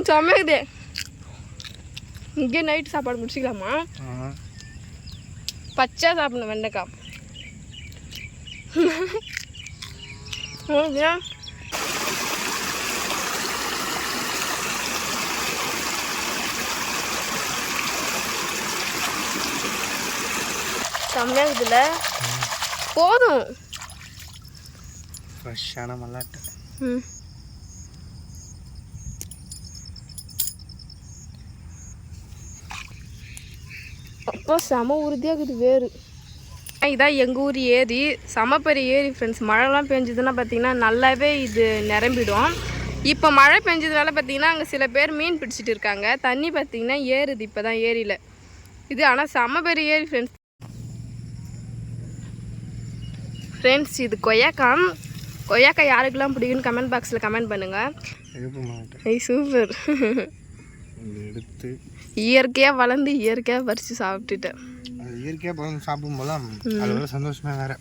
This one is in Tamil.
செம்மையுதே. இங்கே நைட்டு சாப்பாடு முடிச்சிக்கலாமா? பச்சை சாப்பிடணும் வெண்டைக்காய். செம்மையாக இருக்குதுல்ல? போதும். ஃப்ரெஷ்ஷான மல்லாட்டை. அப்போ செம உறுதியாக இருக்குது வேறு. இதான் எங்கள் ஊர் ஏரி, செம பெரிய ஏரி ஃப்ரெண்ட்ஸ். மழைலாம் பெஞ்சதுன்னா பார்த்திங்கன்னா நல்லாவே இது நிரம்பிடும். இப்போ மழை பெஞ்சதுனால பார்த்திங்கன்னா அங்கே சில பேர் மீன் பிடிச்சிட்டு இருக்காங்க. தண்ணி பார்த்திங்கன்னா ஏறுது இப்போ தான் ஏரியில் இது. ஆனால் செம பெரிய ஏரி ஃப்ரெண்ட்ஸ். ஃப்ரெண்ட்ஸ் இது கொய்யாக்காய் யாருக்கெல்லாம் பிடிக்குன்னு கமெண்ட் பாக்ஸில் கமெண்ட் பண்ணுங்கள். சூப்பர். எடுத்து இயற்கையாக வளர்ந்து இயற்கையாக பறித்து சாப்பிட்டுட்டேன். இயற்கையாக பறித்து சாப்பிடும்போது அதோட சந்தோஷமே வேறு.